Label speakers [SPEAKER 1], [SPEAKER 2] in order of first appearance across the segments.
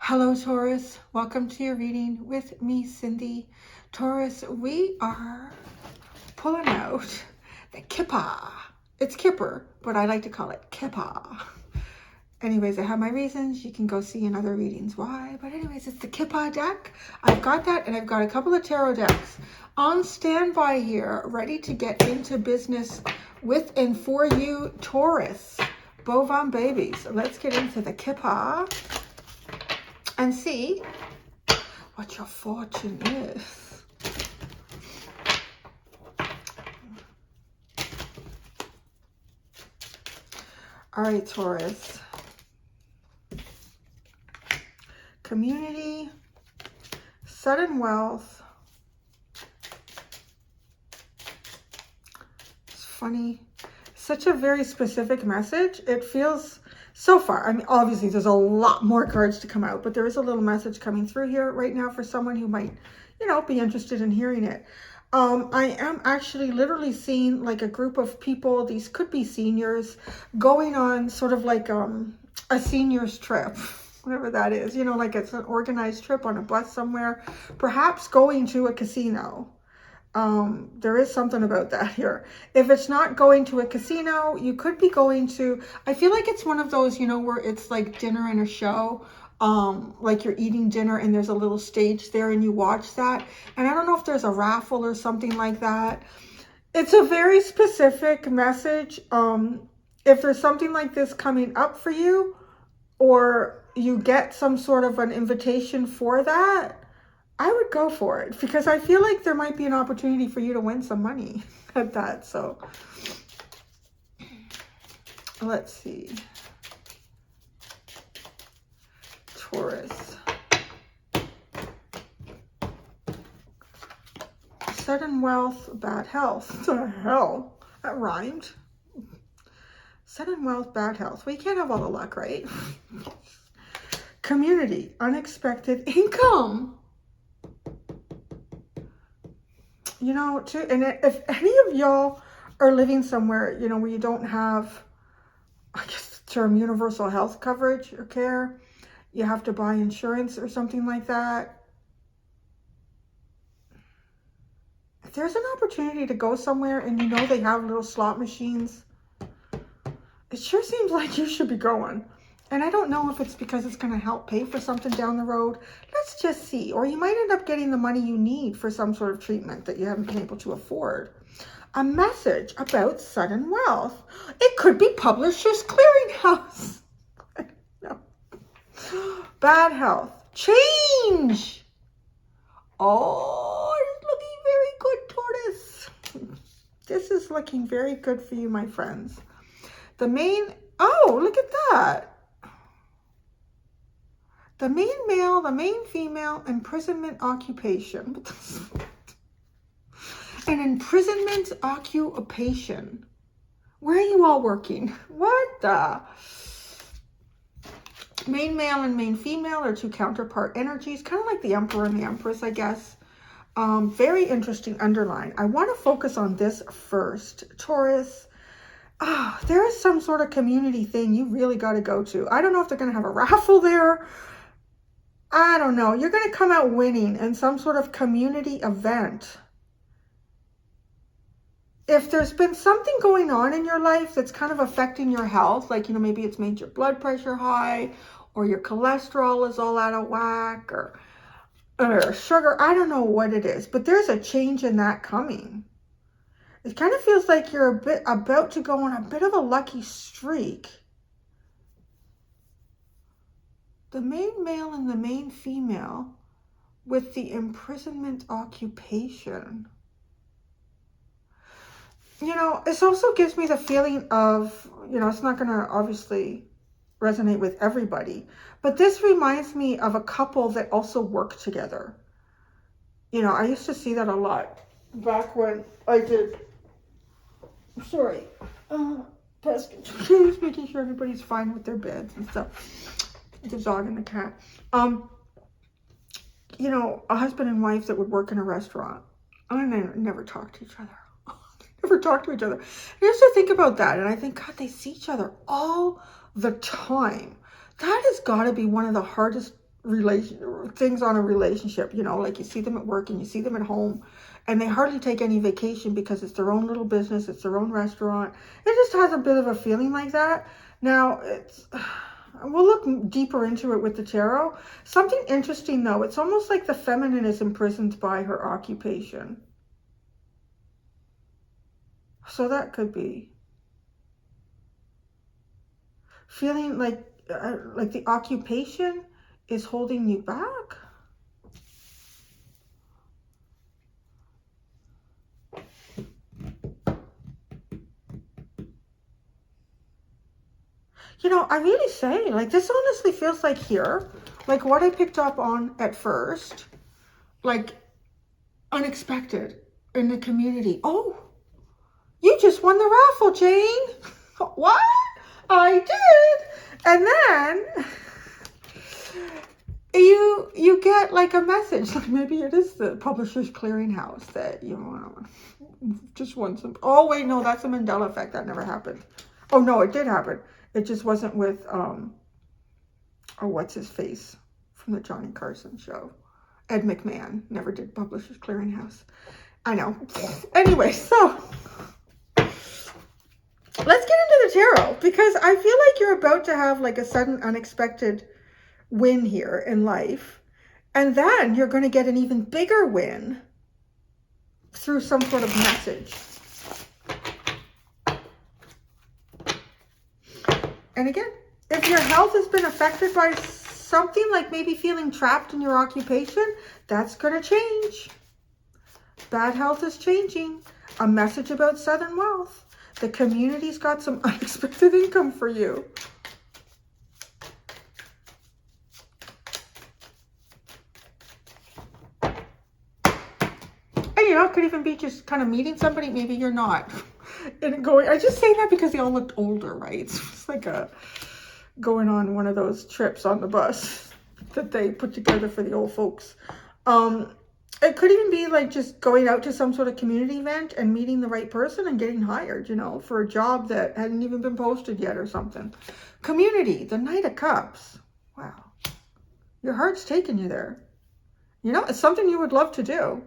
[SPEAKER 1] Hello, Taurus. Welcome to your reading with me, Cindy. Taurus, we are pulling out the Kippa. It's Kipper, but I like to call it Kippa. Anyways, I have my reasons. You can go see in other readings why. But anyways, it's the Kippa deck. I've got that, and I've got a couple of tarot decks on standby here, ready to get into business with and for you, Taurus. Bovine babies. Let's get into the Kippa and see what your fortune is. All right, Taurus. Community, sudden wealth. It's funny. Such a very specific message. It feels so far. I mean, obviously there's a lot more cards to come out, but there is a little message coming through here right now for someone who might, you know, be interested in hearing it. I am actually literally seeing like a group of people, these could be seniors, going on sort of like a seniors trip, whatever that is, you know, like it's an organized trip on a bus somewhere, perhaps going to a casino. There is something about that here. If it's not going to a casino, you could be going to, I feel like it's one of those, you know, where it's like dinner and a show. Like you're eating dinner and there's a little stage there and you watch that. And I don't know if there's a raffle or something like that. It's a very specific message. If there's something like this coming up for you, or you get some sort of an invitation for that, I would go for it, because I feel like there might be an opportunity for you to win some money at that. So let's see. Taurus. Sudden wealth, bad health. What the hell? That rhymed. Sudden wealth, bad health. Well, you can't have all the luck, right? Community, unexpected income. You know, too, and if any of y'all are living somewhere, you know, where you don't have, I guess the term universal health coverage or care, you have to buy insurance or something like that. If there's an opportunity to go somewhere and you know they have little slot machines, it sure seems like you should be going. And I don't know if it's because it's going to help pay for something down the road. Let's just see. Or you might end up getting the money you need for some sort of treatment that you haven't been able to afford. A message about sudden wealth. It could be Publishers Clearinghouse. No. Bad health. Change. Oh, it's looking very good, Taurus. This is looking very good for you, my friends. The main, oh, look at that. The main male, the main female, imprisonment occupation. An imprisonment occupation. Where are you all working? What the? Main male and main female are two counterpart energies, kind of like the Emperor and the Empress, I guess. Very interesting underline. I want to focus on this first. Taurus. There is some sort of community thing you really got to go to. I don't know if they're going to have a raffle there. I don't know. You're going to come out winning in some sort of community event. If there's been something going on in your life that's kind of affecting your health, like, you know, maybe it's made your blood pressure high, or your cholesterol is all out of whack, or sugar, I don't know what it is, but there's a change in that coming. It kind of feels like you're about to go on a bit of a lucky streak. The main male and the main female with the imprisonment occupation. You know, this also gives me the feeling of, you know, it's not going to obviously resonate with everybody, but this reminds me of a couple that also work together. You know, I used to see that a lot back when I did, sorry, pest control, making sure everybody's fine with their beds and stuff. The dog and the cat. You know, a husband and wife that would work in a restaurant. I never talk to each other. Never talk to each other. I used to think about that, and I think, God, they see each other all the time. That has got to be one of the hardest things on a relationship, you know, like you see them at work and you see them at home, and they hardly take any vacation because it's their own little business, it's their own restaurant. It just has a bit of a feeling like that. Now, we'll look deeper into it with the tarot. Something interesting, though, it's almost like the feminine is imprisoned by her occupation. So that could be feeling like the occupation is holding you back. You know, I really say, like, this honestly feels like here, like what I picked up on at first, like unexpected in the community. Oh, you just won the raffle, Jane. What? I did. And then you get like a message, like maybe it is the Publishers Clearinghouse that you just won some. Oh wait, no, that's a Mandela effect. That never happened. Oh no, it did happen. It just wasn't with oh, what's his face from the Johnny Carson show. Ed McMahon never did Publishers Clearinghouse. I know. Anyway, so let's get into the tarot, because I feel like you're about to have like a sudden unexpected win here in life, and then you're going to get an even bigger win through some sort of message. And again, if your health has been affected by something, like maybe feeling trapped in your occupation, that's going to change. Bad health is changing. A message about sudden wealth. The community's got some unexpected income for you. And you know, it could even be just kind of meeting somebody. Maybe you're not. And going, I just say that because they all looked older, right? So it's like going on one of those trips on the bus that they put together for the old folks. It could even be like just going out to some sort of community event and meeting the right person and getting hired, you know, for a job that hadn't even been posted yet or something. Community, the Knight of Cups. Wow. Your heart's taking you there. You know, it's something you would love to do.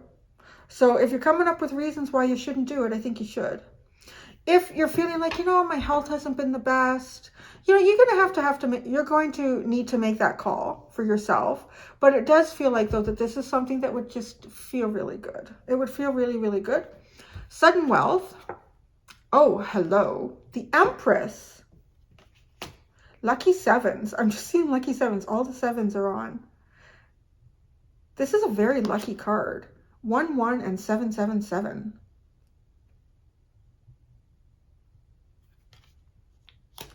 [SPEAKER 1] So if you're coming up with reasons why you shouldn't do it, I think you should. If you're feeling like, you know, my health hasn't been the best, you know, you're going to need to make that call for yourself. But it does feel like, though, that this is something that would just feel really good. It would feel really, really good. Sudden wealth. Oh, hello. The Empress. Lucky sevens. I'm just seeing lucky sevens. All the sevens are on. This is a very lucky card. 1, 1, and 7, 7, 7.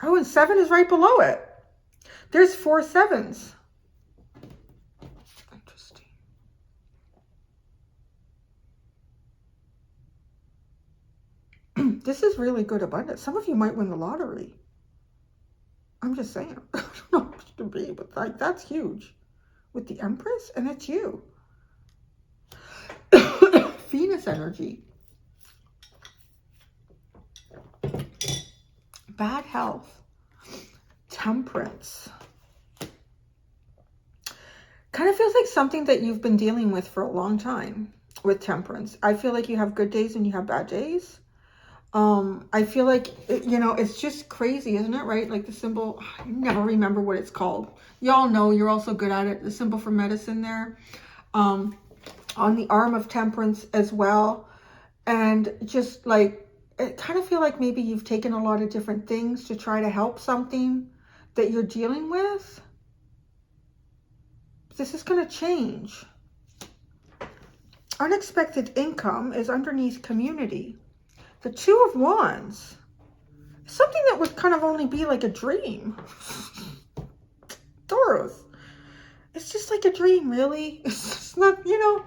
[SPEAKER 1] Oh, and 7 is right below it. There's 4 sevens. Interesting. This is really good abundance. Some of you might win the lottery. I'm just saying. I don't know what it should be, but like that's huge. With the Empress, and it's you. Venus energy. Bad health. Temperance. Kind of feels like something that you've been dealing with for a long time with temperance. I feel like you have good days and you have bad days. I feel like, you know, it's just crazy, isn't it? Right? Like the symbol, I never remember what it's called. Y'all know, you're also good at it. The symbol for medicine there. On the arm of temperance as well. And just like, I kind of feel like maybe you've taken a lot of different things to try to help something that you're dealing with. This is going to change. Unexpected income is underneath community. The 2 of Wands. Something that would kind of only be like a dream. Taurus. It's just like a dream, really. It's just not, you know.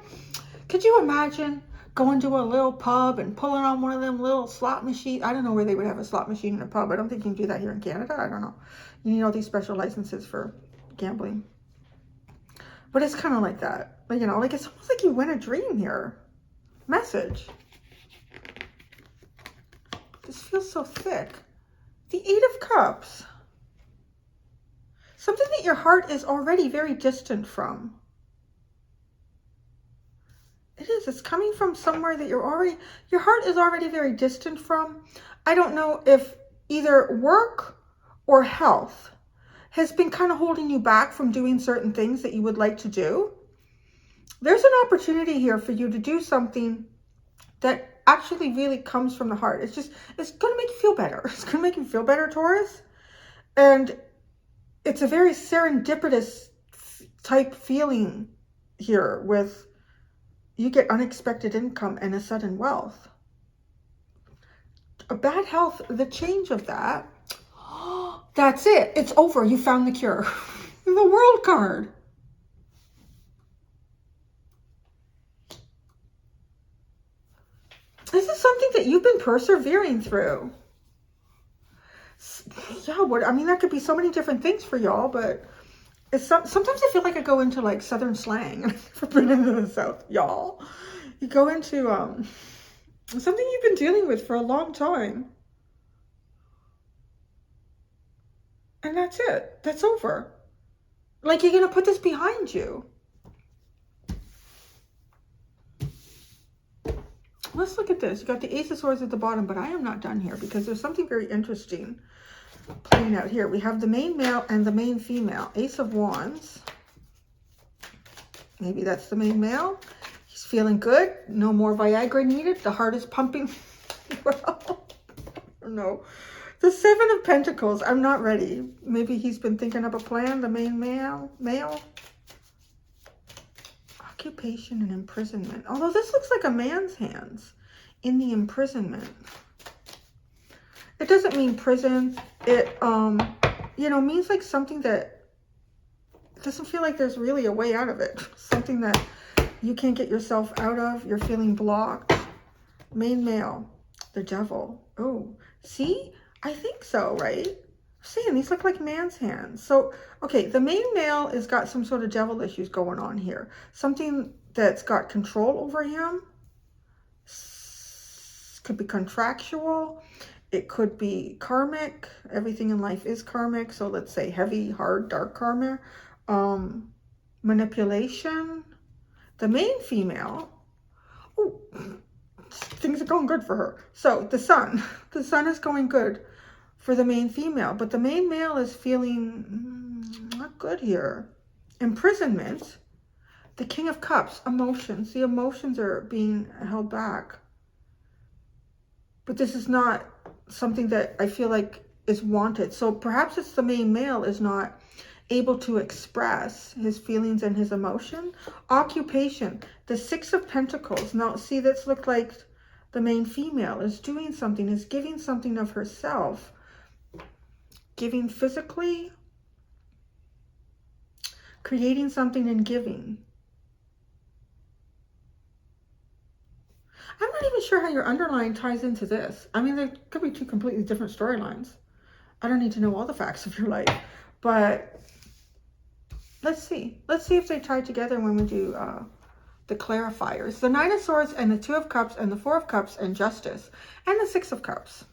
[SPEAKER 1] Could you imagine going to a little pub and pulling on one of them little slot machines? I don't know where they would have a slot machine in a pub. I don't think you can do that here in Canada. I don't know. You need all these special licenses for gambling. But it's kind of like that. Like, you know, like it's almost like you win a dream here. Message. This feels so thick. The Eight of Cups. Something that your heart is already very distant from. It is. It's coming from somewhere that your heart is already very distant from. I don't know if either work or health has been kind of holding you back from doing certain things that you would like to do. There's an opportunity here for you to do something that actually really comes from the heart. It's going to make you feel better. It's going to make you feel better, Taurus. And it's a very serendipitous type feeling here with you get unexpected income and a sudden wealth. A bad health, the change of that, that's it. It's over. You found the cure. The World card. This is something that you've been persevering through. Yeah, I mean, that could be so many different things for y'all, but it's sometimes I feel like I go into like Southern slang. I've never been into the South, y'all. You go into something you've been dealing with for a long time. And that's it. That's over. Like, you're going to put this behind you. Let's look at this. You got the Ace of Swords at the bottom, but I am not done here because there's something very interesting playing out here. We have the main male and the main female. Ace of Wands. Maybe that's the main male. He's feeling good. No more Viagra needed. The heart is pumping. Well, no. The Seven of Pentacles. I'm not ready. Maybe he's been thinking of a plan. The main male. Occupation and imprisonment. Although this looks like a man's hands in the imprisonment. It doesn't mean prison. It, you know, means like something that doesn't feel like there's really a way out of it. Something that you can't get yourself out of. You're feeling blocked. Main male. The devil. Oh, see? I think so, right? I'm saying these look like man's hands. So, okay, the main male has got some sort of devil issues going on here. Something that's got control over him. Could be contractual. It could be karmic. Everything in life is karmic. So let's say heavy, hard, dark karma. Manipulation. The main female. Oh, things are going good for her. So the sun. The sun is going good for the main female. But the main male is feeling not good here. Imprisonment. The King of Cups. Emotions. The emotions are being held back. But this is not something that I feel like is wanted. So perhaps it's the main male is not able to express his feelings and his emotion. Occupation. The Six of Pentacles. Now, see, this looked like the main female is doing something, is giving something of herself. Giving physically. Creating something and giving. I'm not even sure how your underline ties into this. I mean, there could be two completely different storylines. I don't need to know all the facts of your life. But let's see. Let's see if they tie together when we do the clarifiers. The Nine of Swords and the Two of Cups and the Four of Cups and Justice and the Six of Cups.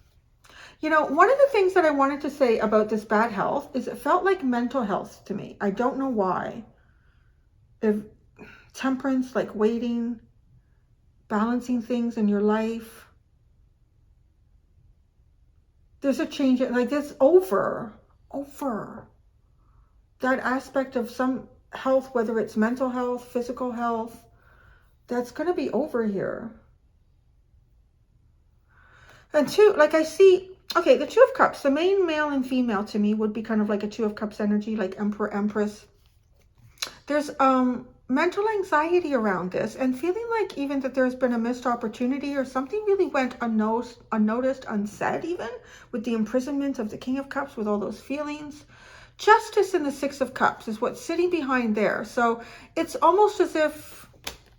[SPEAKER 1] You know, one of the things that I wanted to say about this bad health is it felt like mental health to me. I don't know why. If temperance, like waiting, balancing things in your life. There's a change. Like that's over. That aspect of some health, whether it's mental health, physical health, that's going to be over here. And two, like I see, okay, the Two of Cups, the main male and female to me would be kind of like a Two of Cups energy, like Emperor, Empress. There's mental anxiety around this and feeling like even that there's been a missed opportunity or something really went unnoticed, unsaid even with the imprisonment of the King of Cups with all those feelings. Justice in the Six of Cups is what's sitting behind there. So it's almost as if,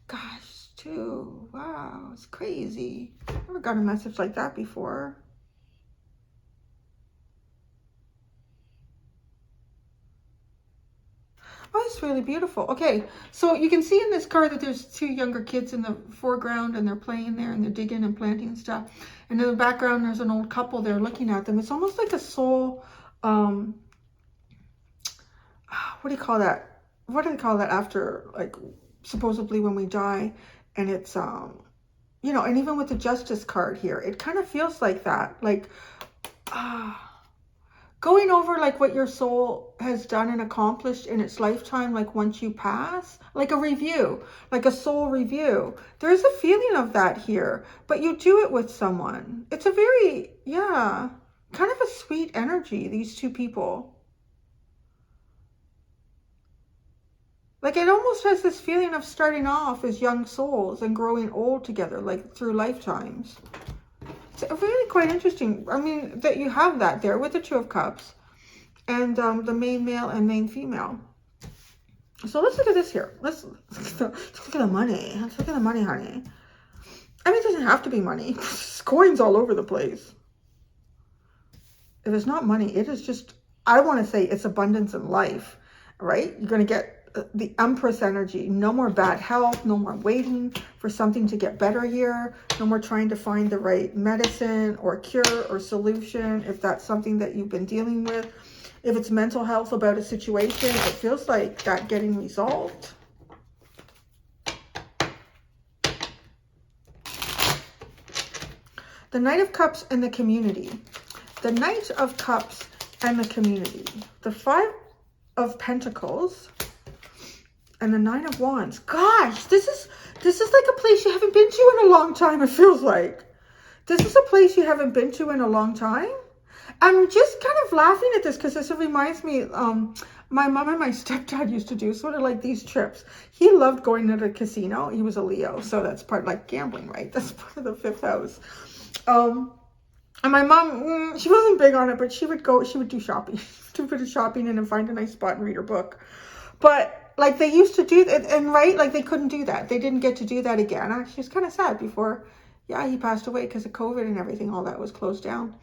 [SPEAKER 1] gosh, too, wow, it's crazy. Never got a message like that before. Oh, it's really beautiful. Okay, so you can see in this card that there's two younger kids in the foreground and they're playing there and they're digging and planting stuff. And in the background, there's an old couple there looking at them. It's almost like a soul, what do you call that? What do they call that after, like, supposedly when we die? And it's, you know, and even with the Justice card here, it kind of feels like that. Like, going over like what your soul has done and accomplished in its lifetime, like once you pass, like a review, like a soul review. There's a feeling of that here, but you do it with someone. It's a very, yeah, kind of a sweet energy, these two people. Like it almost has this feeling of starting off as young souls and growing old together, like through lifetimes. It's really quite interesting. I mean, that you have that there with the Two of Cups and the main male and main female. So let's look at this here. Let's look at the money. Let's look at the money, honey. I mean, it doesn't have to be money. There's coins all over the place. If it's not money, it is just, I want to say it's abundance in life, right? You're going to get the Empress energy. No more bad health, no more waiting for something to get better here, no more trying to find the right medicine or cure or solution if that's something that you've been dealing with. If it's mental health about a situation, it feels like that getting resolved. The Knight of Cups and the community. The Knight of Cups and the community. The Five of Pentacles and the Nine of Wands. Gosh, this is like a place you haven't been to in a long time, it feels like. This is a place you haven't been to in a long time. I'm just kind of laughing at this because this reminds me, my mom and my stepdad used to do sort of like these trips. He loved going to the casino. He was a Leo, so that's part like gambling, right? That's part of the fifth house. And my mom, she wasn't big on it, but she would do shopping, do a bit of shopping and then find a nice spot and read her book. But like they used to do that, and right, like they couldn't do that. They didn't get to do that again. Actually, it's kind of sad before, yeah, he passed away because of COVID and everything. All that was closed down.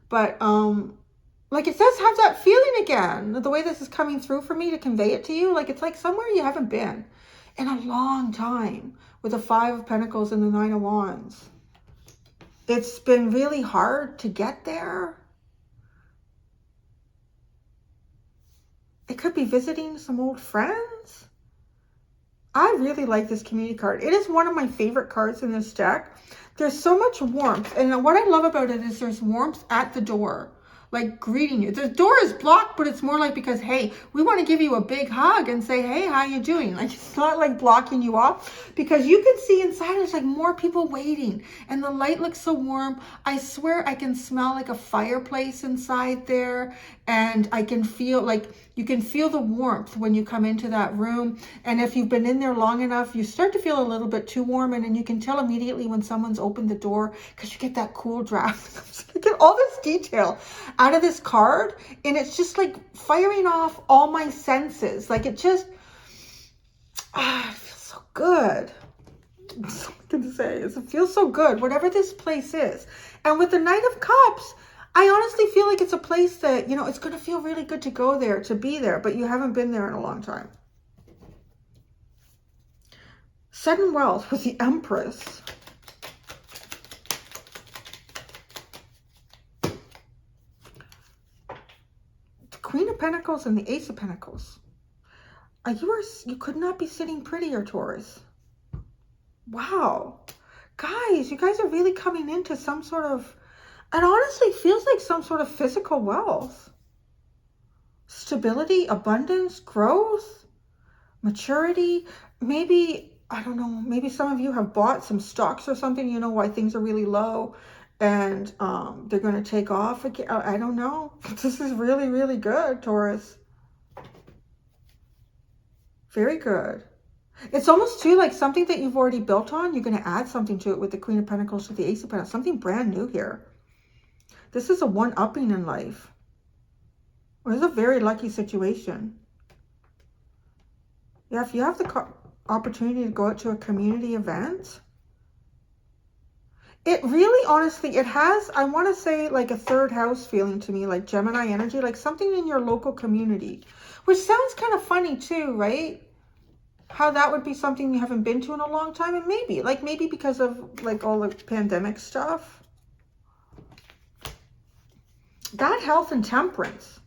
[SPEAKER 1] But like it does have that feeling again. The way this is coming through for me to convey it to you, like it's like somewhere you haven't been in a long time with the Five of Pentacles and the Nine of Wands. It's been really hard to get there. It could be visiting some old friends. I really like this community card. It is one of my favorite cards in this deck. There's so much warmth. And what I love about it is there's warmth at the door, like greeting you. The door is blocked, but it's more like because, hey, we want to give you a big hug and say, hey, how you doing? Like it's not like blocking you off because you can see inside there's like more people waiting and the light looks so warm. I swear I can smell like a fireplace inside there and I can feel like you can feel the warmth when you come into that room. And if you've been in there long enough, you start to feel a little bit too warm. And then you can tell immediately when someone's opened the door because you get that cool draft. You get all this detail out of this card. And it's just like firing off all my senses. Like it just, it feels so good. That's all I can say is it feels so good, whatever this place is. And with the Knight of Cups, I honestly feel like it's a place that, you know, it's going to feel really good to go there, to be there, but you haven't been there in a long time. Sudden wealth with the Empress. The Queen of Pentacles and the Ace of Pentacles. You could not be sitting prettier, Taurus. Wow. Guys, you guys are really coming into some sort of, it honestly feels like some sort of physical wealth. Stability, abundance, growth, maturity. Maybe, I don't know, maybe some of you have bought some stocks or something, you know, why things are really low and they're going to take off again. I don't know. This is really, really good, Taurus. Very good. It's almost too like something that you've already built on. You're going to add something to it with the Queen of Pentacles to the Ace of Pentacles. Something brand new here. This is a one-upping in life. Or this is a very lucky situation. Yeah, if you have the opportunity to go out to a community event, It really, honestly, it has, I want to say, like a third house feeling to me, like Gemini energy, like something in your local community, which sounds kind of funny too, right? How that would be something you haven't been to in a long time, and maybe because of like all the pandemic stuff. That health and temperance.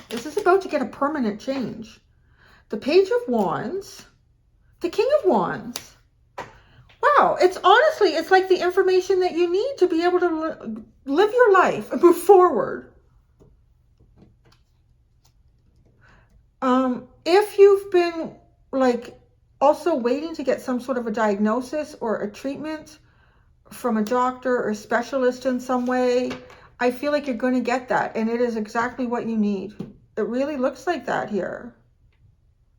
[SPEAKER 1] This is about to get a permanent change. The Page of Wands, the King of Wands. Wow, it's honestly, it's like the information that you need to be able to live your life and move forward. If you've been like also waiting to get some sort of a diagnosis or a treatment from a doctor or specialist in some way, I feel like you're going to get that, and it is exactly what you need. It really looks like that here.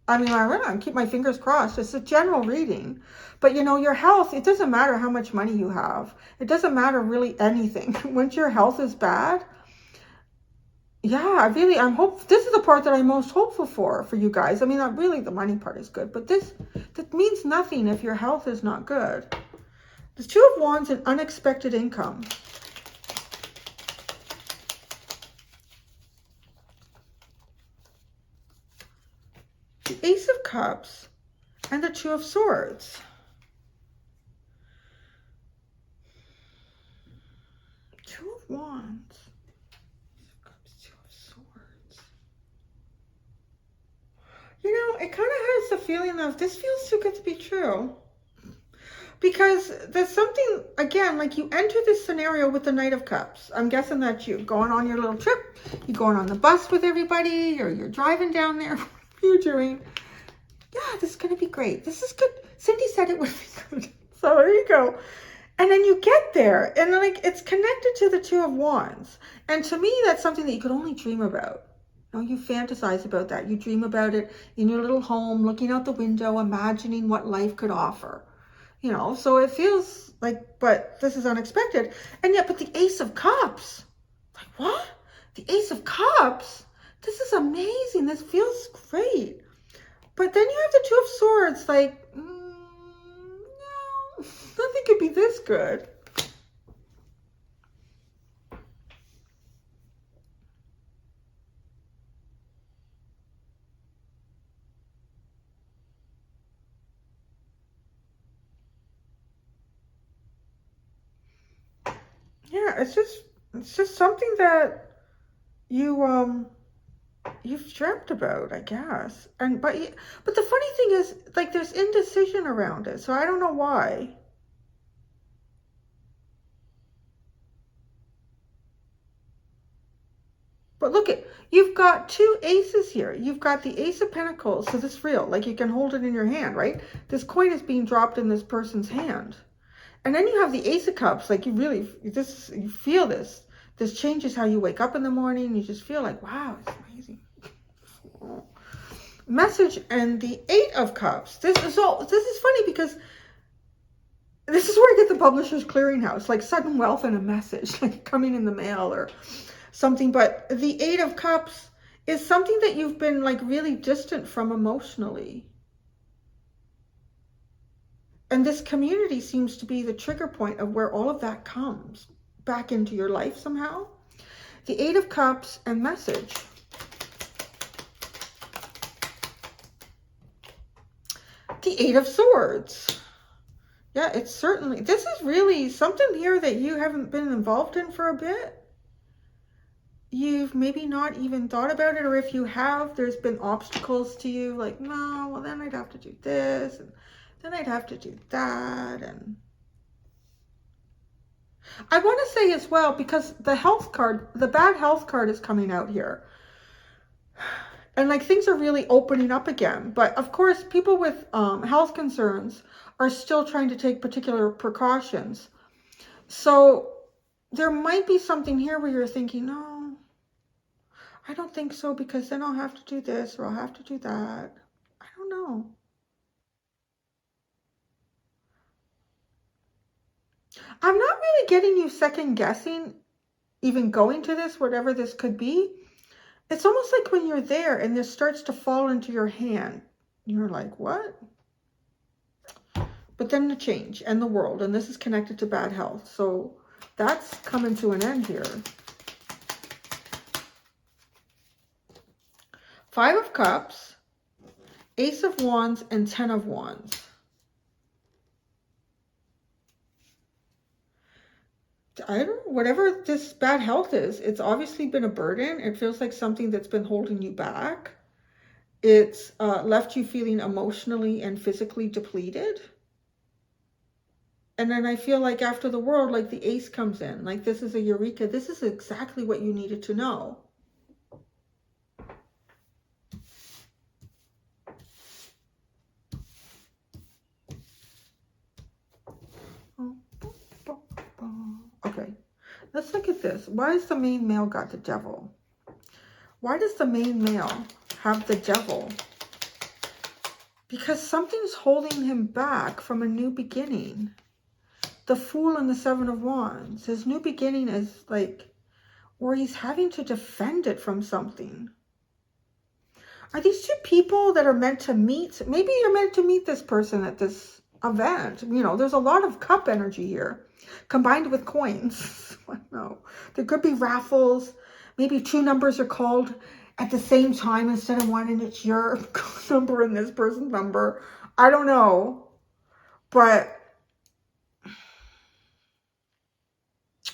[SPEAKER 1] I mean, I'm going to keep my fingers crossed. It's a general reading. But, you know, your health, it doesn't matter how much money you have. It doesn't matter really anything. Once your health is bad, yeah, I'm hopeful. This is the part that I'm most hopeful for you guys. I mean, not really, the money part is good, but that means nothing if your health is not good. The Two of Wands and unexpected income. The Ace of Cups and the Two of Swords. Two of Wands. Two of Swords. You know, it kind of has the feeling of this feels too good to be true. Because there's something, again, like you enter this scenario with the Knight of Cups. I'm guessing that's you going on your little trip. You're going on the bus with everybody, or you're driving down there. What you're doing. Yeah, this is going to be great. This is good. Cindy said it would be good. So there you go. And then you get there, and like it's connected to the Two of Wands. And to me, that's something that you could only dream about. You know, you fantasize about that. You dream about it in your little home, looking out the window, imagining what life could offer. You know, so it feels like, but this is unexpected. And yet, but the Ace of Cups, like what? The Ace of Cups? This is amazing. This feels great. But then you have the Two of Swords, like, no, nothing could be this good. Yeah, it's just something that you've dreamt about, I guess. And but the funny thing is, like, there's indecision around it, so I don't know why. But look at, you've got two aces here. You've got the Ace of Pentacles, so this is real, like you can hold it in your hand, right? This coin is being dropped in this person's hand. And then you have the Ace of Cups, like you feel this. This changes how you wake up in the morning. You just feel like, wow, it's amazing. Message and the Eight of Cups. This is funny because this is where I get the Publishers Clearinghouse, like sudden wealth and a message, like coming in the mail or something. But the Eight of Cups is something that you've been like really distant from emotionally. And this community seems to be the trigger point of where all of that comes back into your life somehow. The Eight of Cups and message. The Eight of Swords. Yeah, it's certainly, this is really something here that you haven't been involved in for a bit. You've maybe not even thought about it, or if you have, there's been obstacles to you, like, no, well then I'd have to do this, and then I'd have to do that. And I want to say as well, because the health card, the bad health card is coming out here. And like things are really opening up again. But of course, people with health concerns are still trying to take particular precautions. So there might be something here where you're thinking, no, I don't think so, because then I'll have to do this or I'll have to do that. I don't know. I'm not really getting you second guessing even going to this, whatever this could be. It's almost like when you're there and this starts to fall into your hand, you're like, what? But then the change and the world, and this is connected to bad health. So that's coming to an end here. 5 of Cups, Ace of Wands, and 10 of Wands. I don't know, whatever this bad health is, it's obviously been a burden. It feels like something that's been holding you back. It's left you feeling emotionally and physically depleted. And then I feel like after the world, like the ace comes in. Like this is a eureka. This is exactly what you needed to know. Okay, let's look at this. Why has the main male got the devil? Why does the main male have the devil? Because something's holding him back from a new beginning. The Fool and the 7 of Wands. His new beginning is like, or he's having to defend it from something. Are these two people that are meant to meet? Maybe you're meant to meet this person at this event. You know, there's a lot of cup energy here combined with coins. No, there could be raffles. Maybe 2 numbers are called at the same time instead of one, and it's your number and this person's number. I don't know. But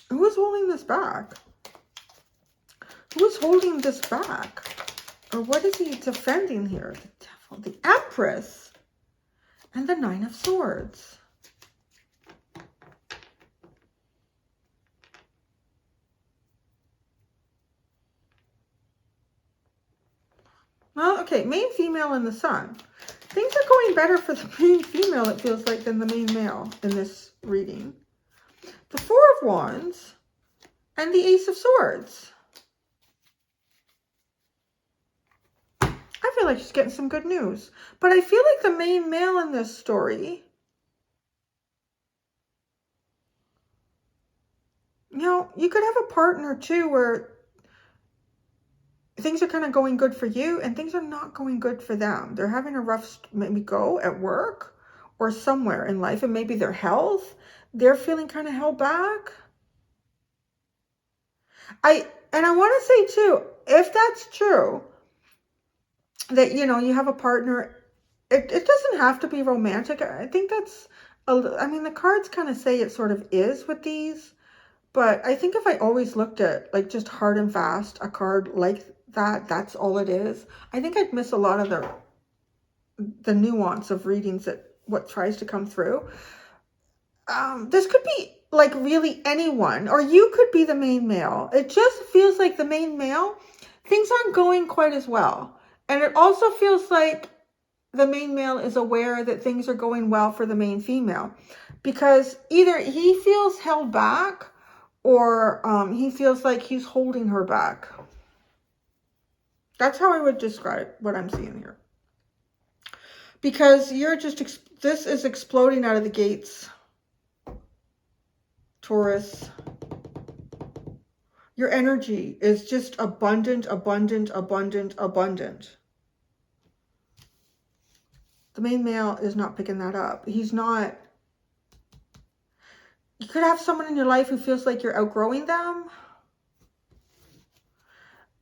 [SPEAKER 1] who is holding this back? Who is holding this back? Or what is he defending here? The Devil, the Empress, and the 9 of Swords. Well, okay, main female and the Sun. Things are going better for the main female, it feels like, than the main male in this reading. The 4 of Wands and the Ace of Swords. I feel like she's getting some good news. But I feel like the main male in this story, you know, you could have a partner too where things are kind of going good for you and things are not going good for them. They're having a rough maybe go at work or somewhere in life, and maybe their health, they're feeling kind of held back. I want to say too, if that's true, that, you know, you have a partner, it doesn't have to be romantic. I think that's, I mean, the cards kind of say it sort of is with these, but I think if I always looked at like just hard and fast, a card like that, that's all it is, I think I'd miss a lot of the nuance of readings that what tries to come through. This could be like really anyone, or you could be the main male. It just feels like the main male, things aren't going quite as well. And it also feels like the main male is aware that things are going well for the main female, because either he feels held back or he feels like he's holding her back. That's how I would describe what I'm seeing here. Because you're just, this is exploding out of the gates, Taurus. Your energy is just abundant, abundant, abundant, abundant. The main male is not picking that up. He's not. You could have someone in your life who feels like you're outgrowing them.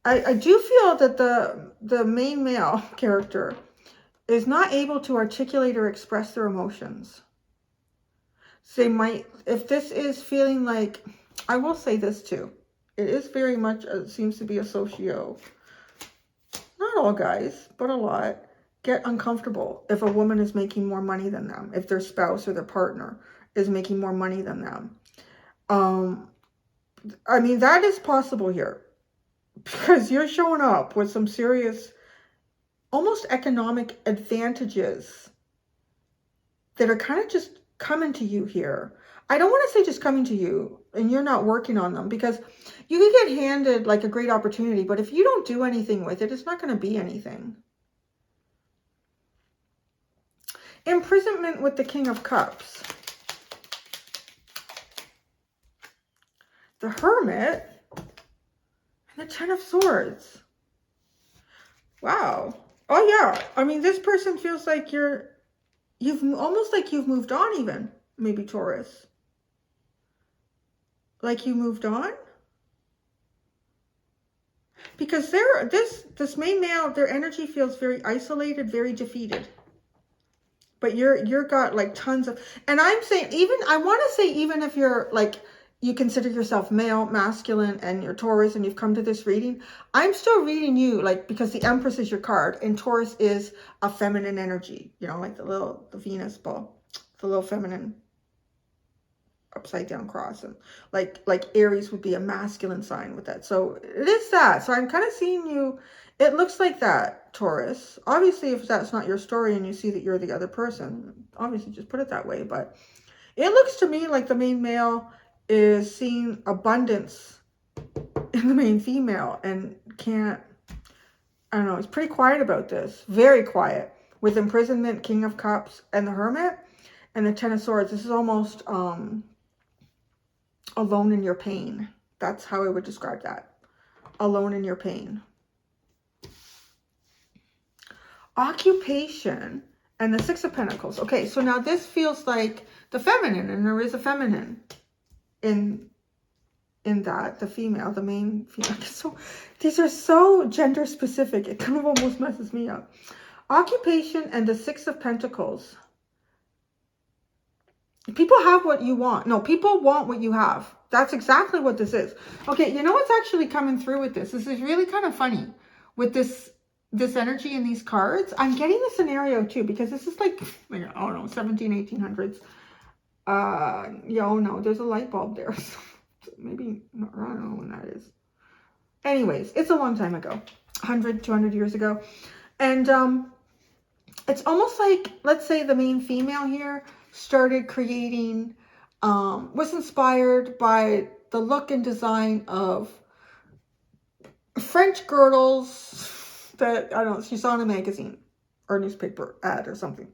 [SPEAKER 1] I do feel that the main male character is not able to articulate or express their emotions. So they might, if this is feeling like, I will say this too, it is very much, seems to be a socio. Not all guys, but a lot get uncomfortable if a woman is making more money than them, if their spouse or their partner is making more money than them. I mean, that is possible here, because you're showing up with some serious, almost economic advantages that are kind of just coming to you here. I don't want to say just coming to you and you're not working on them, because you could get handed like a great opportunity, but if you don't do anything with it, it's not going to be anything. Imprisonment with the King of Cups. The Hermit and the 10 of Swords. Wow. Oh yeah. I mean, this person feels like you're You've almost like you've moved on even, maybe Taurus. Like you moved on? Because this main male, their energy feels very isolated, very defeated. But you're got like tons of, and I'm saying even, I want to say even if you're like, you consider yourself male, masculine, and you're Taurus and you've come to this reading, I'm still reading you like, because the Empress is your card and Taurus is a feminine energy, you know, like the Venus ball, the little feminine upside down cross, and like Aries would be a masculine sign with that. So it is that. So I'm kind of seeing you, it looks like that, Taurus. Obviously, if that's not your story and you see that you're the other person, obviously just put it that way. But it looks to me like the main male is seeing abundance in the main female and can't, I don't know, it's pretty quiet about this. Very quiet. With imprisonment, King of Cups, and the Hermit, and the Ten of Swords. This is almost alone in your pain. That's how I would describe that. Alone in your pain. Occupation and the Six of Pentacles. Okay, so now this feels like the feminine, and there is a feminine in that, the female, the main female. So these are so gender specific. It kind of almost messes me up. Occupation and the Six of Pentacles. People have what you want. No, people want what you have. That's exactly what this is. Okay, you know what's actually coming through with this? This is really kind of funny with this energy in these cards. I'm getting the scenario too, because this is like, I don't know, 1800s. Yeah, oh no, there's a light bulb there. So maybe, I don't know when that is. Anyways, it's a long time ago. 100, 200 years ago. And it's almost like, let's say the main female here started creating, was inspired by the look and design of French girdles that, I don't know, she saw in a magazine or newspaper ad or something.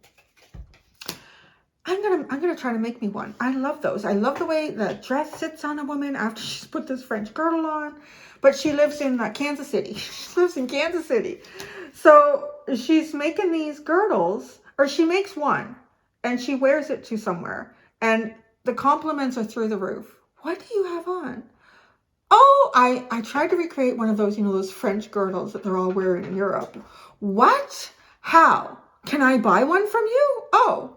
[SPEAKER 1] I'm gonna try to make me one. I love those. I love the way the dress sits on a woman after she's put this French girdle on. But she lives in Kansas City. She lives in Kansas City. So she's making these girdles, or she makes one, and she wears it to somewhere. And the compliments are through the roof. What do you have on? Oh, I tried to recreate one of those, you know, those French girdles that they're all wearing in Europe. What? How? Can I buy one from you? Oh,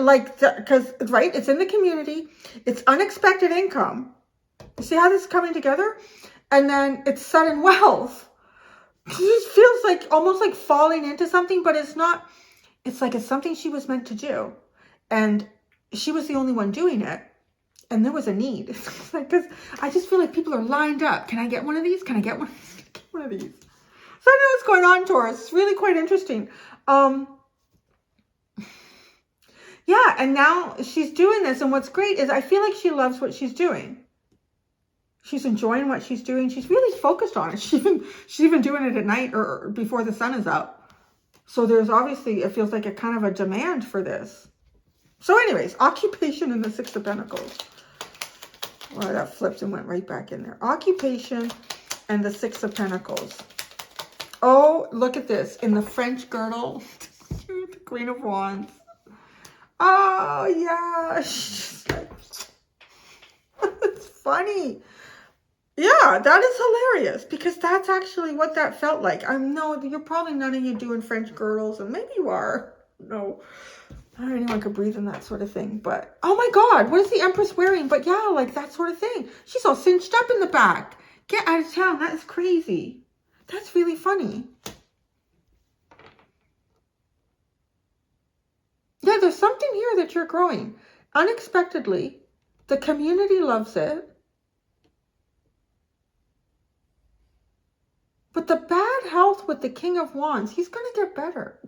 [SPEAKER 1] like, because, right, it's in the community. It's unexpected income. You see how this is coming together? And then it's sudden wealth. It just feels like almost like falling into something, but it's not. It's like it's something she was meant to do. And she was the only one doing it. And there was a need. It's like, because I just feel like people are lined up. Can I get one of these? Can I get one? Get one of these. So I know what's going on, Taurus. It's really quite interesting. Yeah, and now she's doing this. And what's great is I feel like she loves what she's doing. She's enjoying what she's doing. She's really focused on it. She's even doing it at night or before the sun is up. So there's obviously, it feels like a kind of a demand for this. So anyways, occupation and the Six of Pentacles. Well, that flipped and went right back in there. Occupation and the Six of Pentacles. Oh, look at this. In the French girdle, the Queen of Wands. Oh, yeah. She's like, it's funny. Yeah, that is hilarious because that's actually what that felt like. I know you're probably none of you doing French girdles, and maybe you are. No, not anyone could breathe in that sort of thing. But oh my God, what is the Empress wearing? But yeah, like that sort of thing. She's all cinched up in the back. Get out of town. That is crazy. That's really funny. Yeah, there's something here that you're growing unexpectedly. The community loves it. But the bad health with the King of Wands, he's going to get better.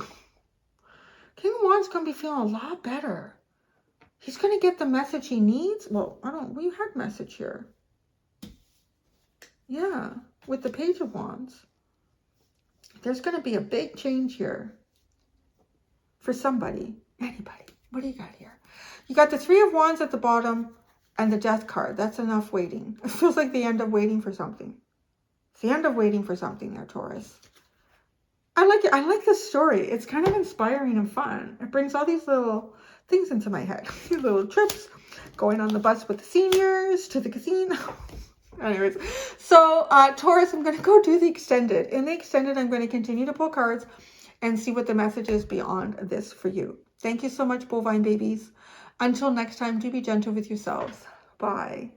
[SPEAKER 1] King of Wands going to be feeling a lot better. He's going to get the message he needs. Well, we had message here. Yeah, with the Page of Wands. There's going to be a big change here. For somebody. Anybody. What do you got here? You got the Three of Wands at the bottom and the Death card. That's enough waiting. It feels like the end of waiting for something. It's the end of waiting for something there, Taurus. I like it. I like this story. It's kind of inspiring and fun. It brings all these little things into my head. These little trips, going on the bus with the seniors to the casino. Anyways, so Taurus, I'm going to go do the extended. In the extended, I'm going to continue to pull cards and see what the message is beyond this for you. Thank you so much, bovine babies. Until next time, do be gentle with yourselves. Bye.